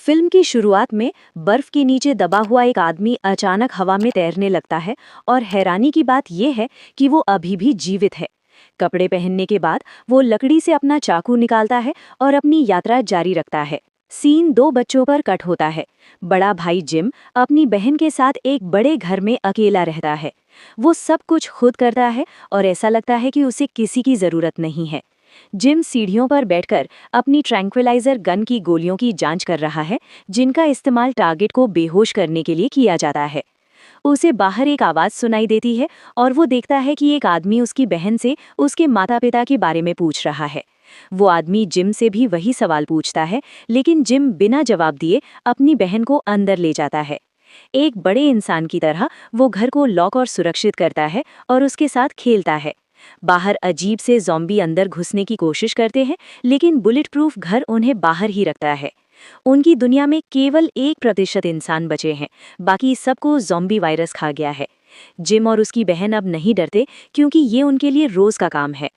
Film की शुरुआत में बर्फ के नीचे दबा हुआ एक आदमी अचानक हवा में तैरने लगता है और हैरानी की बात यह है कि वो अभी भी जीवित है। कपड़े पहनने के बाद वो लकड़ी से अपना चाकू निकालता है और अपनी यात्रा जारी रखता है। सीन दो बच्चों पर कट होता है। बड़ा भाई जिम अपनी बहन के साथ एक बड़े घर में अकेला रहता है। वो सब कुछ खुद करता है और ऐसा लगता है कि उसे किसी की जरूरत नहीं है। जिम सीढ़ियों पर बैठकर अपनी ट्रैंक्विलाइजर गन की गोलियों की जांच कर रहा है, जिनका इस्तेमाल टारगेट को बेहोश करने के लिए किया जाता है। उसे बाहर एक आवाज सुनाई देती है और वो देखता है कि एक आदमी उसकी बहन से उसके माता पिता के बारे में पूछ रहा है। वो आदमी जिम से भी वही सवाल पूछता है, लेकिन जिम बिना जवाब दिए अपनी बहन को अंदर ले जाता है। एक बड़े इंसान की तरह वो घर को लॉक और सुरक्षित करता है और उसके साथ खेलता है। बाहर अजीब से ज़ॉम्बी अंदर घुसने की कोशिश करते हैं, लेकिन बुलेट प्रूफ घर उन्हें बाहर ही रखता है। उनकी दुनिया में केवल 1% इंसान बचे हैं, बाकी सबको ज़ॉम्बी वायरस खा गया है। जिम और उसकी बहन अब नहीं डरते, क्योंकि ये उनके लिए रोज़ का काम है।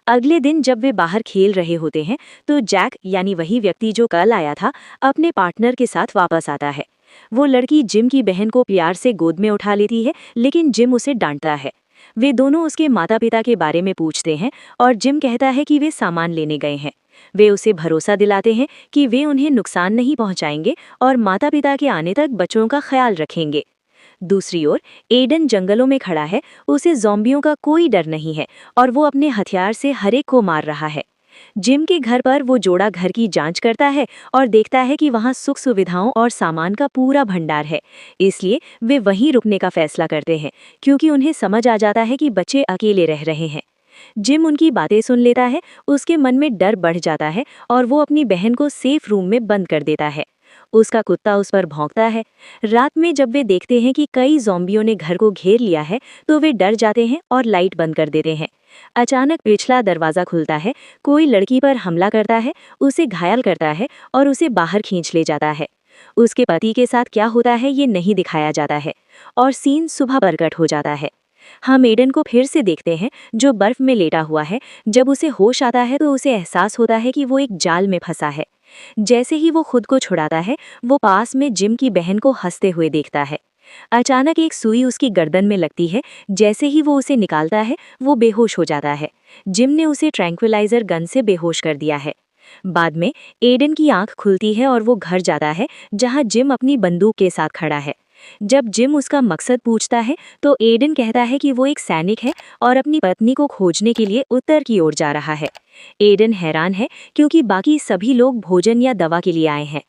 अगले दिन जब वे बाहर खेल रहे होते हैं, तो जैक यानी वही व्यक्ति जो कल आया था, अपने पार्टनर के साथ वापस आता है। वो लड़की जिम की बहन को प्यार से गोद में उठा लेती है, लेकिन जिम उसे डांटता है। वे दोनों उसके माता पिता के बारे में पूछते हैं और जिम कहता है कि वे सामान लेने गए हैं। वे उसे भरोसा दिलाते हैं कि वे उन्हें नुकसान नहीं पहुंचाएंगे और माता पिता के आने तक बच्चों का ख्याल रखेंगे। दूसरी ओर एडन जंगलों में खड़ा है। उसे ज़ॉम्बियों का कोई डर नहीं है और वो अपने हथियार से हर एक को मार रहा है। जिम के घर पर वो जोड़ा घर की जांच करता है और देखता है कि वहाँ सुख सुविधाओं और सामान का पूरा भंडार है। इसलिए वे वहीं रुकने का फैसला करते हैं, क्योंकि उन्हें समझ आ जाता है कि बच्चे अकेले रह रहे हैं। जिम उनकी बातें सुन लेता है। उसके मन में डर बढ़ जाता है और वो अपनी बहन को सेफ रूम में बंद कर देता है। उसका कुत्ता उस पर भौंकता है। रात में जब वे देखते हैं कि कई ज़ॉम्बियों ने घर को घेर लिया है, तो वे डर जाते हैं और लाइट बंद कर देते हैं। अचानक पिछला दरवाज़ा खुलता है। कोई लड़की पर हमला करता है, उसे घायल करता है और उसे बाहर खींच ले जाता है। उसके पति के साथ क्या होता है ये नहीं दिखाया जाता है और सीन सुबह प्रकट हो जाता है। हम एडन को फिर से देखते हैं, जो बर्फ में लेटा हुआ है। जब उसे होश आता है तो उसे एहसास होता है कि वो एक जाल में फंसा है। जैसे ही वो खुद को छुड़ाता है, वो पास में जिम की बहन को हंसते हुए देखता है। अचानक एक सुई उसकी गर्दन में लगती है। जैसे ही वो उसे निकालता है, वो बेहोश हो जाता है। जिम ने उसे ट्रैंक्विलाइजर गन से बेहोश कर दिया है। बाद में एडन की आंख खुलती है और वो घर जाता है, जहां जिम अपनी बंदूक के साथ खड़ा है। जब जिम उसका मकसद पूछता है, तो एडन कहता है कि वो एक सैनिक है और अपनी पत्नी को खोजने के लिए उत्तर की ओर जा रहा है। एडन हैरान है, क्योंकि बाकी सभी लोग भोजन या दवा के लिए आए हैं।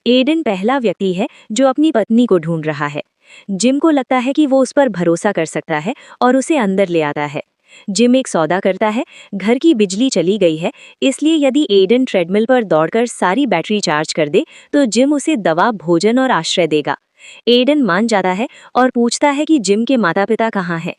एडन पहला व्यक्ति है जो अपनी पत्नी को ढूंढ रहा है। जिम को लगता है कि वो उस पर भरोसा कर सकता है और उसे अंदर ले आता है। जिम एक सौदा करता है। घर की बिजली चली गई है, इसलिए यदि एडन ट्रेडमिल पर दौड़कर सारी बैटरी चार्ज कर दे, तो जिम उसे दवा, भोजन और आश्रय देगा। एडन मान जाता है और पूछता है कि जिम के माता पिता कहाँ हैं।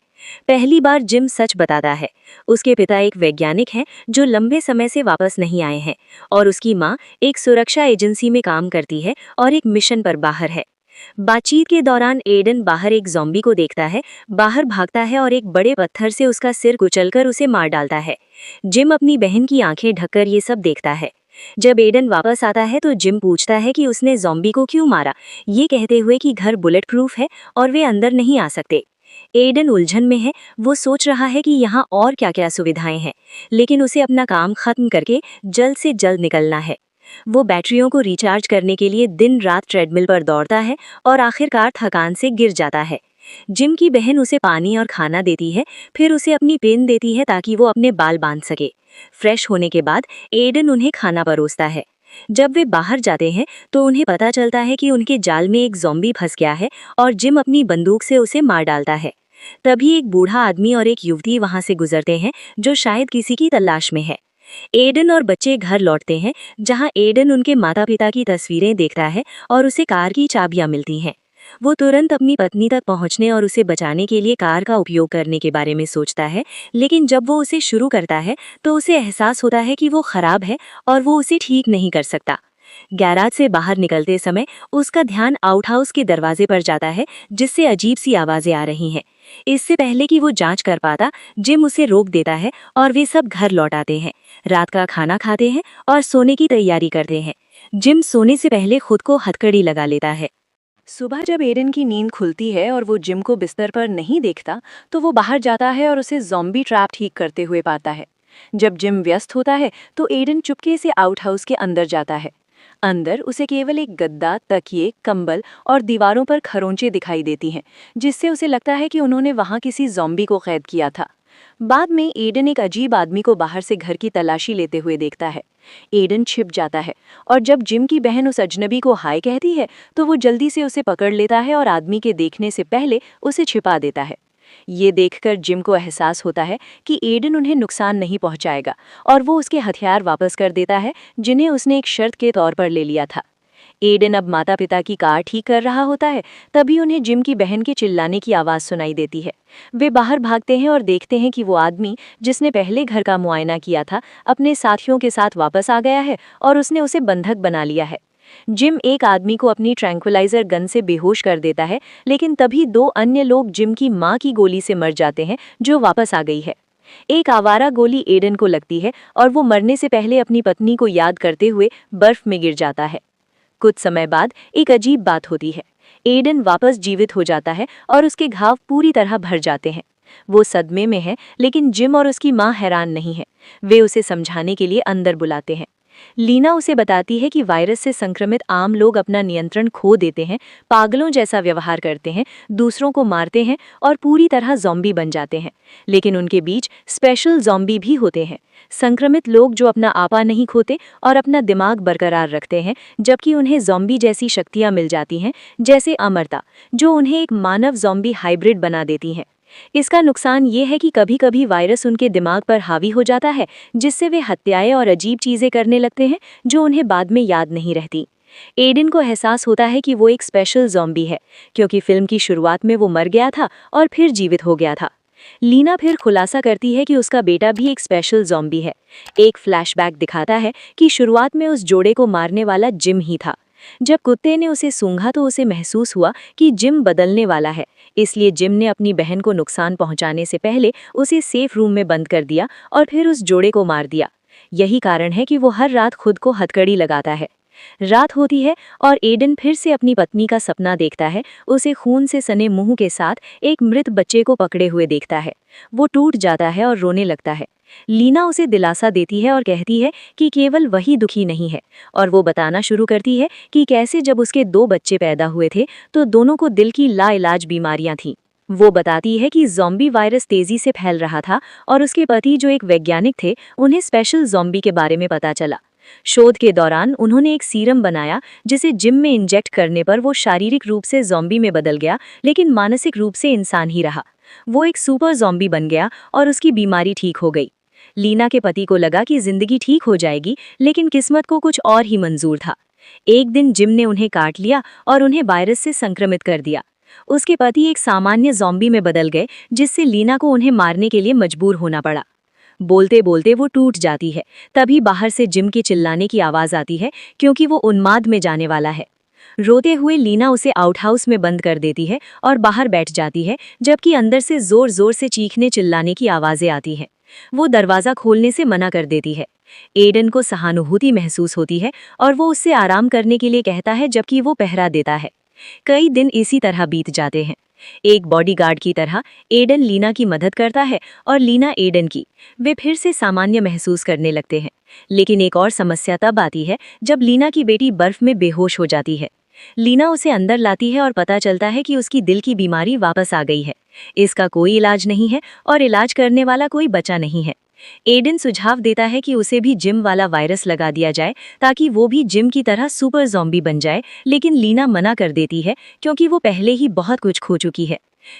पहली बार जिम सच बताता है। उसके पिता एक वैज्ञानिक हैं जो लंबे समय से वापस नहीं आए हैं, और उसकी माँ एक सुरक्षा एजेंसी में काम करती है और एक मिशन पर बाहर है। बातचीत के दौरान एडन बाहर एक ज़ॉम्बी को देखता है, बाहर भागता है और एक बड़े पत्थर से उसका सिर कुचलकर उसे मार डालता है। जिम अपनी बहन की आंखें ढककर ये सब देखता है। जब एडन वापस आता है तो जिम पूछता है कि उसने ज़ॉम्बी को क्यों मारा, ये कहते हुए कि घर बुलेट प्रूफ है और वे अंदर नहीं आ सकते। एडन उलझन में है। वो सोच रहा है कि यहाँ और क्या क्या सुविधाएं हैं, लेकिन उसे अपना काम खत्म करके जल्द से जल्द निकलना है। वो बैटरियों को रिचार्ज करने के लिए दिन रात ट्रेडमिल पर दौड़ता है और आखिरकार थकान से गिर जाता है। जिम की बहन उसे पानी और खाना देती है, फिर उसे अपनी पेन देती है ताकि वो अपने बाल बांध सके। फ्रेश होने के बाद एडन उन्हें खाना परोसता है। जब वे बाहर जाते हैं तो उन्हें पता चलता है कि उनके जाल में एक ज़ॉम्बी फंस गया है और जिम अपनी बंदूक से उसे मार डालता है। तभी एक बूढ़ा आदमी और एक युवती वहां से गुजरते हैं, जो शायद किसी की तलाश में है। एडन और बच्चे घर लौटते हैं, जहां एडन उनके माता पिता की तस्वीरें देखता है और उसे कार की चाबियां मिलती हैं। वो तुरंत अपनी पत्नी तक पहुंचने और उसे बचाने के लिए कार का उपयोग करने के बारे में सोचता है, लेकिन जब वो उसे शुरू करता है तो उसे एहसास होता है कि वो खराब है और वो उसे ठीक नहीं कर सकता। गैराज से बाहर निकलते समय उसका ध्यान आउटहाउस के दरवाजे पर जाता है, जिससे अजीब सी आवाजें आ रही हैं। इससे पहले कि वो जांच कर पाता, जिम उसे रोक देता है और वे सब घर लौट आते हैं। रात का खाना खाते हैं और सोने की तैयारी करते हैं। जिम सोने से पहले खुद को हथकड़ी लगा लेता है। सुबह जब एडन की नींद खुलती है और वो जिम को बिस्तर पर नहीं देखता, तो वो बाहर जाता है और उसे ज़ॉम्बी ट्रैप ठीक करते हुए पाता है। जब जिम व्यस्त होता है तो एडन चुपके से आउट हाउस के अंदर जाता है। अंदर उसे केवल एक गद्दा, तकिए, कंबल और दीवारों पर खरोंचे दिखाई देती हैं, जिससे उसे लगता है कि उन्होंने वहां किसी ज़ॉम्बी को कैद किया था। बाद में एडन एक अजीब आदमी को बाहर से घर की तलाशी लेते हुए देखता है। एडन छिप जाता है और जब जिम की बहन उस अजनबी को हाय कहती है तो वो जल्दी से उसे पकड़ लेता है और आदमी के देखने से पहले उसे छिपा देता है। ये देखकर जिम को एहसास होता है कि एडन उन्हें नुकसान नहीं पहुंचाएगा और वो उसके हथियार वापस कर देता है, जिन्हें उसने एक शर्त के तौर पर ले लिया था। एडन अब माता पिता की कार ठीक कर रहा होता है, तभी उन्हें जिम की बहन के चिल्लाने की आवाज़ सुनाई देती है। वे बाहर भागते हैं और देखते हैं कि वो आदमी जिसने पहले घर का मुआयना किया था, अपने साथियों के साथ वापस आ गया है और उसने उसे बंधक बना लिया है। जिम एक आदमी को अपनी ट्रैंक्विलाइजर गन से बेहोश कर देता है, लेकिन तभी दो अन्य लोग जिम की मां की गोली से मर जाते हैं, जो वापस आ गई है। एक आवारा गोली एडन को लगती है और वो मरने से पहले अपनी पत्नी को याद करते हुए बर्फ में गिर जाता है। कुछ समय बाद एक अजीब बात होती है। एडन वापस जीवित हो जाता है और उसके घाव पूरी तरह भर जाते हैं। वो सदमे में है, लेकिन जिम और उसकी मां हैरान नहीं है। वे उसे समझाने के लिए अंदर बुलाते हैं। लीना उसे बताती है कि वायरस से संक्रमित आम लोग अपना नियंत्रण खो देते हैं, पागलों जैसा व्यवहार करते हैं, दूसरों को मारते हैं और पूरी तरह ज़ॉम्बी बन जाते हैं। लेकिन उनके बीच स्पेशल ज़ॉम्बी भी होते हैं, संक्रमित लोग जो अपना आपा नहीं खोते और अपना दिमाग बरकरार रखते हैं, जबकि उन्हें ज़ॉम्बी जैसी शक्तियां मिल जाती हैं, जैसे अमरता, जो उन्हें एक मानव ज़ॉम्बी हाइब्रिड बना देती हैं। इसका नुकसान ये है कि कभी कभी वायरस उनके दिमाग पर हावी हो जाता है, जिससे वे हत्याएं और अजीब चीजें करने लगते हैं, जो उन्हें बाद में याद नहीं रहती। एडन को एहसास होता है कि वो एक स्पेशल ज़ॉम्बी है, क्योंकि फिल्म की शुरुआत में वो मर गया था और फिर जीवित हो गया था। लीना फिर खुलासा करती है कि उसका बेटा भी एक स्पेशल ज़ॉम्बी है। एक फ्लैशबैक दिखाता है कि शुरुआत में उस जोड़े को मारने वाला जिम ही था। जब कुत्ते ने उसे सूंघा तो उसे महसूस हुआ कि जिम बदलने वाला है, इसलिए जिम ने अपनी बहन को नुकसान पहुंचाने से पहले उसे सेफ रूम में बंद कर दिया और फिर उस जोड़े को मार दिया। यही कारण है कि वो हर रात खुद को हथकड़ी लगाता है। रात होती है और एडन फिर से अपनी पत्नी का सपना देखता है। उसे खून से सने मुंह के साथ एक मृत बच्चे को पकड़े हुए देखता है। वो टूट जाता है और रोने लगता है। लीना उसे दिलासा देती है और कहती है कि केवल वही दुखी नहीं है, और वो बताना शुरू करती है कि कैसे जब उसके 2 बच्चे पैदा हुए थे तो दोनों को दिल की लाइलाज बीमारियां थीं। वो बताती है कि ज़ॉम्बी वायरस तेजी से फैल रहा था और उसके पति जो एक वैज्ञानिक थे, उन्हें स्पेशल ज़ॉम्बी के बारे में पता चला। शोध के दौरान उन्होंने एक सीरम बनाया जिसे जिम में इंजेक्ट करने पर वो शारीरिक रूप से ज़ॉम्बी में बदल गया, लेकिन मानसिक रूप से इंसान ही रहा। वो एक सुपर ज़ॉम्बी बन गया और उसकी बीमारी ठीक हो गई। लीना के पति को लगा कि जिंदगी ठीक हो जाएगी, लेकिन किस्मत को कुछ और ही मंजूर था। एक दिन जिम ने उन्हें काट लिया और उन्हें वायरस से संक्रमित कर दिया। उसके पति एक सामान्य ज़ॉम्बी में बदल गए, जिससे लीना को उन्हें मारने के लिए मजबूर होना पड़ा। बोलते बोलते वो टूट जाती है। तभी बाहर से जिम के चिल्लाने की आवाज़ आती है, क्योंकि वो उन्माद में जाने वाला है। रोते हुए लीना उसे आउटहाउस में बंद कर देती है और बाहर बैठ जाती है, जबकि अंदर से जोर जोर से चीखने चिल्लाने की आवाज़ें आती हैं। वो दरवाज़ा खोलने से मना कर देती है। एडन को सहानुभूति महसूस होती है और वो उससे आराम करने के लिए कहता है, जबकि वो पहरा देता है। कई दिन इसी तरह बीत जाते हैं। एक बॉडीगार्ड की तरह एडन लीना की मदद करता है और लीना एडन की। वे फिर से सामान्य महसूस करने लगते हैं। लेकिन एक और समस्या तब आती है जब लीना की बेटी बर्फ में बेहोश हो जाती है। लीना उसे अंदर लाती है और पता चलता है कि उसकी दिल की बीमारी वापस आ गई है। इसका कोई इलाज नहीं है और इलाज करने वाला कोई बचा नहीं है। एडन सुझाव देता है कि उसे भी जिम वाला वायरस लगा दिया जाए, ताकि वो भी जिम की तरह सुपर ज़ॉम्बी बन जाए, लेकिन लीना मना कर देती है, क्योंकि वो पहले ही बहुत कुछ खो चुकी है।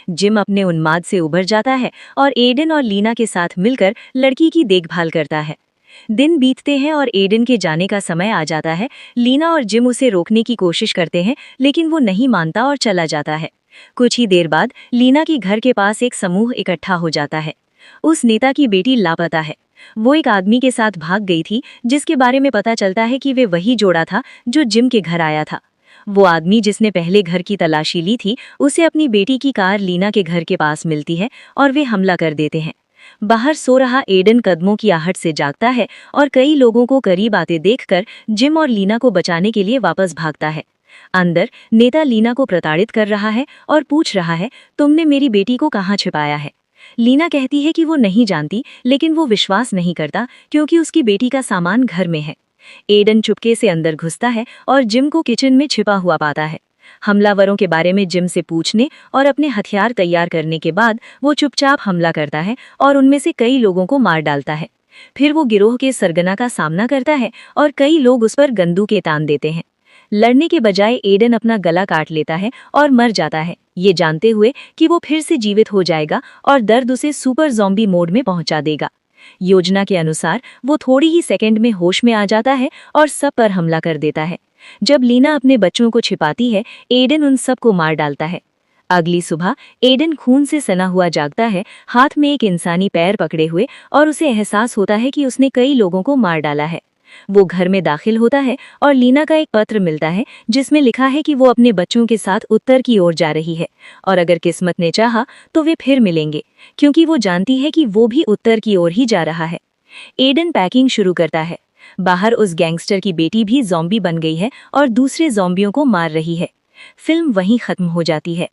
जिम अपने उन्माद से उभर जाता है और एडन और लीना के साथ मिलकर लड़की की देखभाल करता है। दिन बीतते हैं और एडन के जाने का समय आ जाता है। लीना और जिम उसे रोकने की कोशिश करते हैं, लेकिन वो नहीं मानता और चला जाता है। कुछ ही देर बाद लीना के घर के पास एक समूह इकट्ठा हो जाता है। उस नेता की बेटी लापता है। वो एक आदमी के साथ भाग गई थी, जिसके बारे में पता चलता है कि वे वही जोड़ा था जो जिम के घर आया था। वो आदमी जिसने पहले घर की तलाशी ली थी, उसे अपनी बेटी की कार लीना के घर के पास मिलती है और वे हमला कर देते हैं। बाहर सो रहा एडन कदमों की आहट से जागता है और कई लोगों को करीब आते देखकर जिम और लीना को बचाने के लिए वापस भागता है। अंदर नेता लीना को प्रताड़ित कर रहा है और पूछ रहा है, तुमने मेरी बेटी को कहाँ छिपाया है? लीना कहती है कि वो नहीं जानती, लेकिन वो विश्वास नहीं करता क्योंकि उसकी बेटी का सामान घर में है। एडन चुपके से अंदर घुसता है और जिम को किचन में छिपा हुआ पाता है। हमलावरों के बारे में जिम से पूछने और अपने हथियार तैयार करने के बाद वो चुपचाप हमला करता है और उनमें से कई लोगों को मार डालता है। फिर वो गिरोह के सरगना का सामना करता है और कई लोग उस पर बंदूकें तान देते हैं। लड़ने के बजाय एडन अपना गला काट लेता है और मर जाता है, ये जानते हुए कि वो फिर से जीवित हो जाएगा और दर्द उसे सुपर ज़ॉम्बी मोड में पहुंचा देगा। योजना के अनुसार वो थोड़ी ही सेकंड में होश में आ जाता है और सब पर हमला कर देता है। जब लीना अपने बच्चों को छिपाती है, एडन उन सब को मार डालता है। अगली सुबह एडन खून से सना हुआ जागता है, हाथ में एक इंसानी पैर पकड़े हुए, और उसे एहसास होता है कि उसने कई लोगों को मार डाला है। वो घर में दाखिल होता है और लीना का एक पत्र मिलता है जिसमें लिखा है कि वो अपने बच्चों के साथ उत्तर की ओर जा रही है और अगर किस्मत ने चाहा तो वे फिर मिलेंगे, क्योंकि वो जानती है कि वो भी उत्तर की ओर ही जा रहा है। एडन पैकिंग शुरू करता है। बाहर उस गैंगस्टर की बेटी भी ज़ॉम्बी बन गई है और दूसरे ज़ॉम्बियों को मार रही है। फिल्म वहीं खत्म हो जाती है।